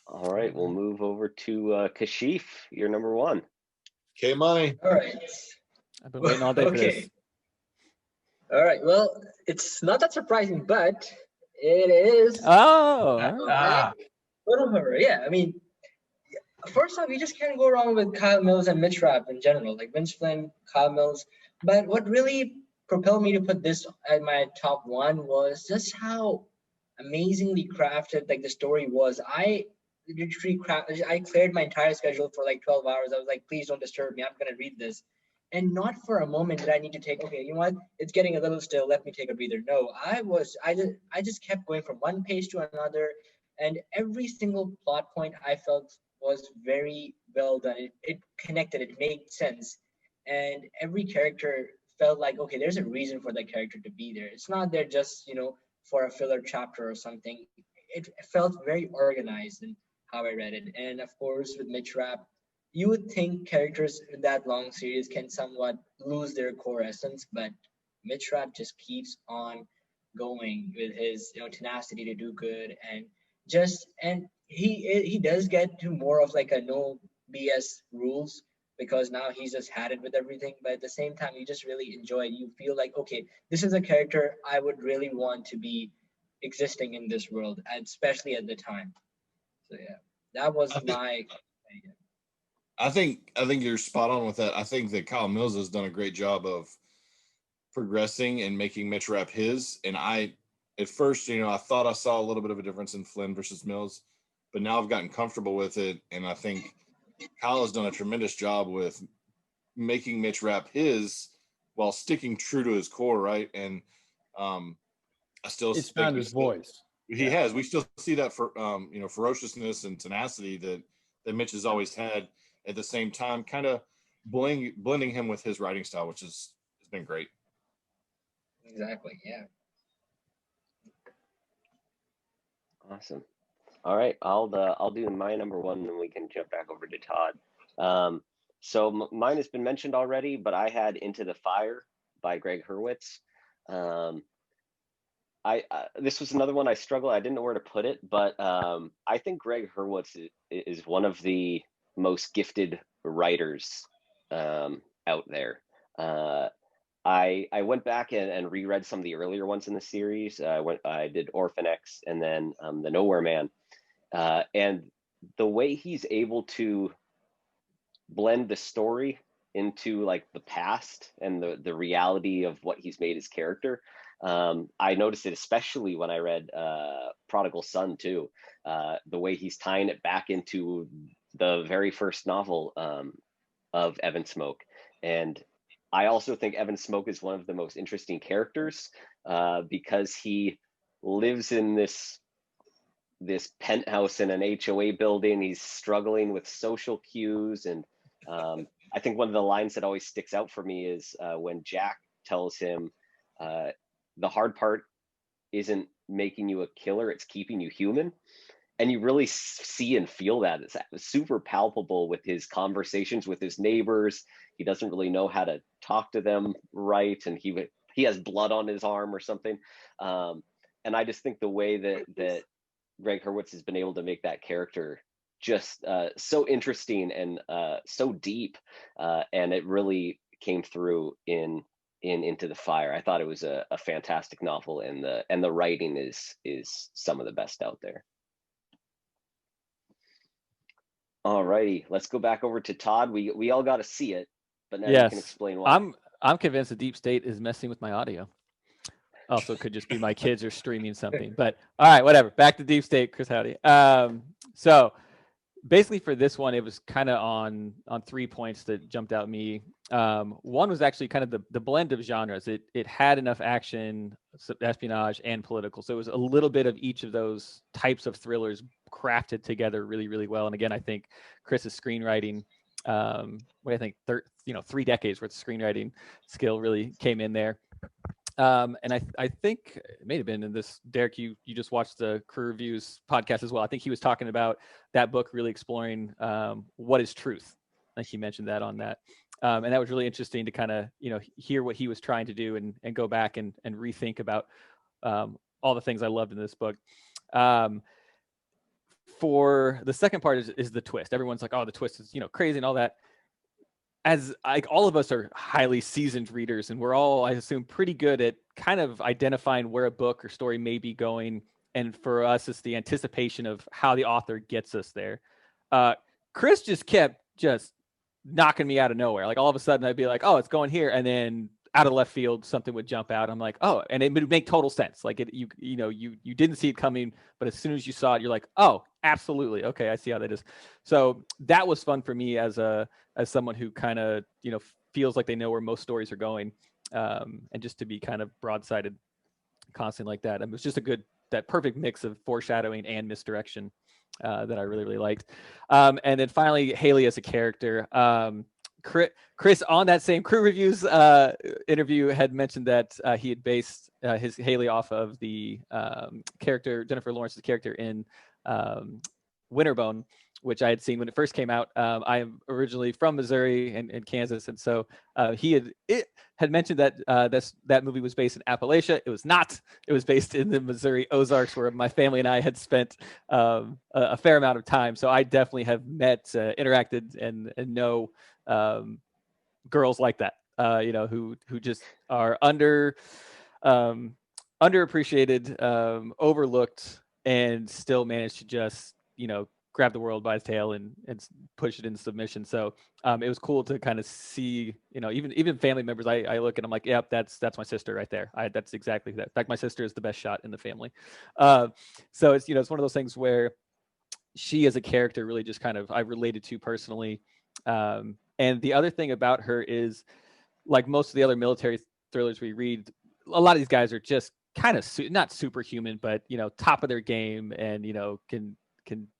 All right, we'll move over to Kashif. You're number one. K Money. All right. I've been waiting all day for this. All right. Well, it's not that surprising, but it is. Oh, Little horror. Yeah. I mean, first off, you just can't go wrong with Kyle Mills and Mitch Rapp in general, like Vince Flynn, Kyle Mills. But what really propelled me to put this at my top one was just how amazingly crafted like the story was. I cleared my entire schedule for like 12 hours. I was like, please don't disturb me. I'm gonna read this. And not for a moment did I need to take, okay, you know what? It's getting a little still. Let me take a breather. No, I just kept going from one page to another, and every single plot point I felt was very well done. It connected. It made sense, and every character felt like, okay, there's a reason for that character to be there. It's not there just for a filler chapter or something. It felt very organized in how I read it, and of course with Mitch Rapp, you would think characters in that long series can somewhat lose their core essence, but Mitch Rapp just keeps on going with his tenacity to do good, and he does get to more of like a no BS rules, because now he's just had it with everything. But at the same time, you just really enjoy it. You feel like, okay, this is a character I would really want to be existing in this world, and especially at the time. So yeah, that was my. I think you're spot on with that. I think that Kyle Mills has done a great job of progressing and making Mitch Rapp his. And at first, I thought I saw a little bit of a difference in Flynn versus Mills, but now I've gotten comfortable with it. And I think Kyle has done a tremendous job with making Mitch Rapp his while sticking true to his core, right? And I still It's found his voice. He has. We still see that for ferociousness and tenacity that Mitch has always had. At the same time, kind of blending him with his writing style, which has been great. Exactly. Yeah. Awesome. All right, I'll do my number one, and then we can jump back over to Todd. So mine has been mentioned already, but I had Into the Fire by Greg Hurwitz. This was another one I struggled. I didn't know where to put it, but I think Greg Hurwitz is one of the most gifted writers out there. I went back and reread some of the earlier ones in the series. I did Orphan X and then The Nowhere Man, and the way he's able to blend the story into like the past and the reality of what he's made his character. I noticed it especially when I read Prodigal Son too. The way he's tying it back into the very first novel of Evan Smoke. And I also think Evan Smoke is one of the most interesting characters because he lives in this penthouse in an HOA building. He's struggling with social cues. And I think one of the lines that always sticks out for me is when Jack tells him, the hard part isn't making you a killer, it's keeping you human. And you really see and feel that. It's super palpable with his conversations with his neighbors. He doesn't really know how to talk to them right. And he has blood on his arm or something. And I just think the way that Greg Hurwitz has been able to make that character just so interesting and so deep. And it really came through in Into the Fire. I thought it was a fantastic novel, and the writing is some of the best out there. All righty, let's go back over to Todd. We all got to see it, but now you can explain why. I'm convinced the Deep State is messing with my audio. Also, it could just be my kids are streaming something. But all right, whatever. Back to Deep State, Chris Howdy. So basically for this one, it was kind of on 3 points that jumped out at me. One was actually kind of the blend of genres. It had enough action, espionage, and political. So it was a little bit of each of those types of thrillers crafted together really, really well. And again, I think Chris's screenwriting, 3 decades worth of screenwriting skill really came in there. And I think it may have been in this, Derek, you just watched the Career Reviews podcast as well. I think he was talking about that book really exploring what is truth. I think he mentioned that on that. And that was really interesting to kind of, hear what he was trying to do and go back and rethink about all the things I loved in this book. for the second part is the twist. Everyone's like, oh, the twist is, crazy and all that. As like all of us are highly seasoned readers, and we're all, I assume, pretty good at kind of identifying where a book or story may be going. And for us, it's the anticipation of how the author gets us there. Chris just kept knocking me out of nowhere. Like all of a sudden I'd be like, oh, it's going here. And then out of left field, something would jump out. I'm like, oh, and it would make total sense. Like you didn't see it coming, but as soon as you saw it, you're like, oh, absolutely. Okay. I see how that is. So that was fun for me as someone who kind of, feels like they know where most stories are going. And just to be kind of broadsided constantly like that. And it was just that perfect mix of foreshadowing and misdirection that I really, really liked. And then finally, Haley as a character. Chris on that same Crew Reviews interview had mentioned that he had based his Haley off of the character, Jennifer Lawrence's character in Winterbone, which I had seen when it first came out. I am originally from Missouri and Kansas, and so he had mentioned that that movie was based in Appalachia. It was not. It was based in the Missouri Ozarks, where my family and I had spent a fair amount of time. So I definitely have met, interacted, and know girls like that, who just are underappreciated, overlooked, and still manage to just, grab the world by its tail and push it into submission. So it was cool to kind of see, even family members. I look and I'm like, yep, that's my sister right there. That's exactly that. In fact, my sister is the best shot in the family. So it's, it's one of those things where she as a character really just kind of I related to personally. And the other thing about her is, like most of the other military thrillers we read, a lot of these guys are just kind of not superhuman, but top of their game, and can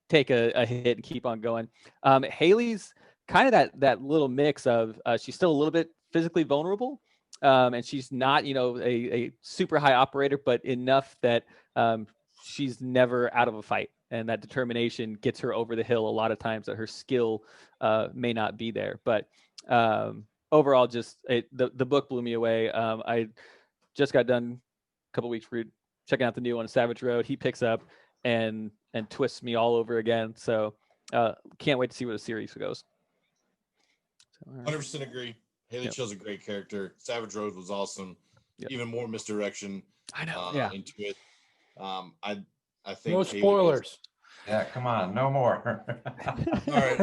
take a hit and keep on going. Haley's kind of that little mix of she's still a little bit physically vulnerable, and she's not a super high operator, but enough that she's never out of a fight, and that determination gets her over the hill a lot of times that her skill may not be there. But overall, just the book blew me away. I just got done a couple weeks checking out the new one, Savage Road. He picks up and twists me all over again. So can't wait to see where the series goes. So, 100% agree. Haley Chill's a great character. Savage Road was awesome. Yep. Even more misdirection. I know. Into it. I think no spoilers. Yeah, come on, no more. All right.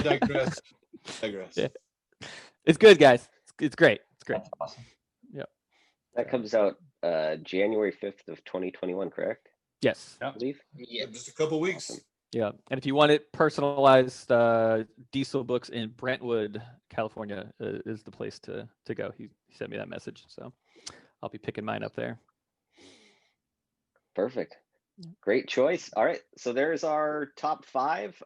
Digress. Yeah. It's good, guys. It's great. It's great. That's awesome. Yep. That comes out January 5th of 2021, correct? Yes. I believe. Yeah. Just a couple weeks. Awesome. Yeah. And if you want it personalized, Diesel Books in Brentwood, California is the place to go. He sent me that message. So I'll be picking mine up there. Perfect. Great choice. All right. So there's our top 5.